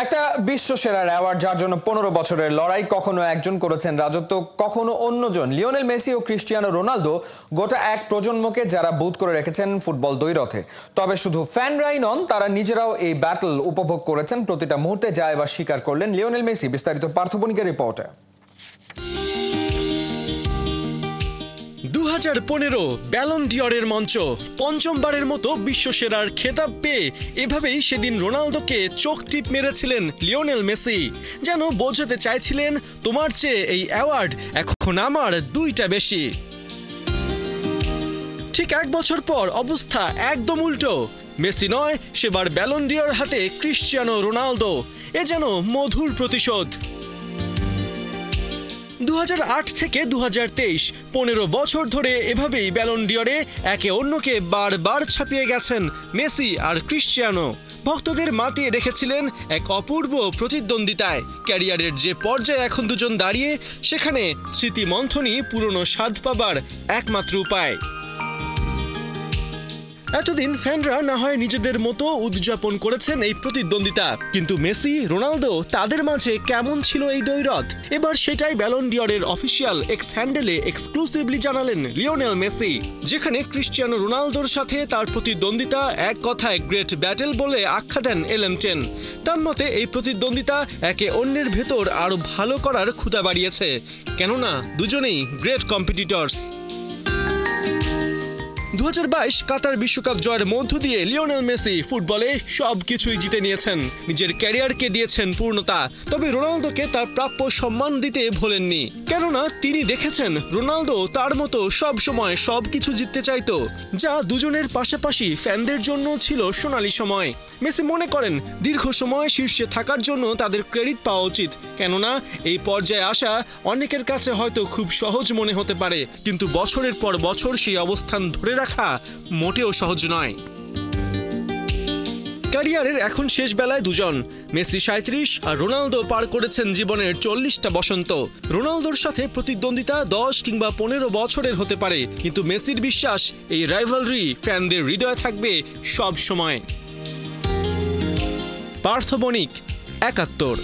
একটা বিশ্ব সেরার অ্যাওয়ার্ড, যার জন্য 15 বছরের লড়াই, কখনো একজন করেছেন রাজত্ব, কখনো অন্যজন। লিওনেল মেসি ও ক্রিস্টিয়ানো রোনালদো গোটা এক প্রজন্মকে যারা বুঁদ করে রেখেছেন ফুটবল দ্বৈরথে। তবে শুধু ফ্যানরাই নন, তারা নিজেরাও এই ব্যাটল উপভোগ করেছেন। প্রতিটা মুহূর্তে যা এবার স্বীকার করলেন লিওনেল মেসি। বিস্তারিত পার্থ বণিকের রিপোর্টে। 2015 ব্যালন ডিওরের মঞ্চ, পঞ্চমবারের মতো বিশ্বসেরার খেতাব পেয়ে এভাবেই সেদিন রোনালদোকে চোখ টিপ মেরেছিলেন লিওনেল মেসি। যেন বোঝাতে চাইছিলেন, তোমার চেয়ে এই অ্যাওয়ার্ড এখন আমার দুইটা বেশি। ঠিক এক বছর পর অবস্থা একদম উল্টো। মেসি নয়, সেবার ব্যালন ডিওর হাতে ক্রিস্টিয়ানো রোনালদো। এ যেন মধুর প্রতিশোধ। 2008 থেকে 2023 15 বছর ধরে এভাবেই ব্যালন ডিওরে একে অন্যকে বারবার ছাপিয়ে গেছেন মেসি আর ক্রিস্টিয়ানো। ভক্তদের মাতিয়ে রেখেছিলেন এক অপূর্ব প্রতিদ্বন্দ্বিতায়। ক্যারিয়ারের যে পর্যায়ে এখন দুজন দাঁড়িয়ে, সেখানে স্মৃতি মন্থনই পুরনো স্বাদ পাবার একমাত্র উপায়। এতদিন ফ্যানরা না হয় নিজেদের মতো উদযাপন করেছেন এই প্রতিদ্বন্দ্বিতা, কিন্তু মেসি রোনালদো তাদের মাঝে কেমন ছিল এই দ্বৈরথ? এবার সেটাই ব্যালন ডিওরের অফিসিয়াল এক্স হ্যান্ডেলে এক্সক্লুসিভলি জানালেন লিওনেল মেসি, যেখানে ক্রিস্টিয়ানো রোনালদোর সাথে তার প্রতিদ্বন্দ্বিতা এক কথায় গ্রেট ব্যাটেল বলে আখ্যা দেন LM10। তার মতে এই প্রতিদ্বন্দ্বিতা একে অন্যের ভেতর আরো ভালো করার ক্ষুধা বাড়িয়েছে, কেননা দুজনেই গ্রেট কম্পিটিটরস। 2022 কাতার বিশ্বকাপ জয়ের মধ্য দিয়ে লিওনেল মেসি ফুটবলে সবকিছুই জিতে নিয়েছেন, নিজের ক্যারিয়ারকে দিয়েছেন পূর্ণতা। তবে রোনালদোকে তার প্রাপ্য সম্মান দিতে ভোলেননি, কেননা তিনি দেখেছেন রোনালদো তার মতো সব সময় সবকিছু জিততে চাইতো, যা দুজনের পাশাপাশি ফ্যানদের জন্য ছিল সোনালী সময়। মেসি মনে করেন, দীর্ঘ সময় শীর্ষে থাকার জন্য তাদের ক্রেডিট পাওয়া উচিত, কেননা এই পর্যায়ে আসা অনেকের কাছে হয়তো খুব সহজ মনে হতে পারে, কিন্তু বছরের পর বছর সেই অবস্থান ধরে রাখা মোটেও সহজ নয়। ক্যারিয়ারের এখন শেষ বেলায় দুজন, মেসি 37 আর রোনালদো পার করেছেন জীবনের 40টা বসন্ত। রোনালদোর সাথে প্রতিদ্বন্দ্বিতা 10 কিংবা 15 বছরের হতে পারে, কিন্তু মেসির বিশ্বাস এই রাইভালরি ফ্যানদের হৃদয়ে থাকবে সব সময়। পার্থ বণিক, 71।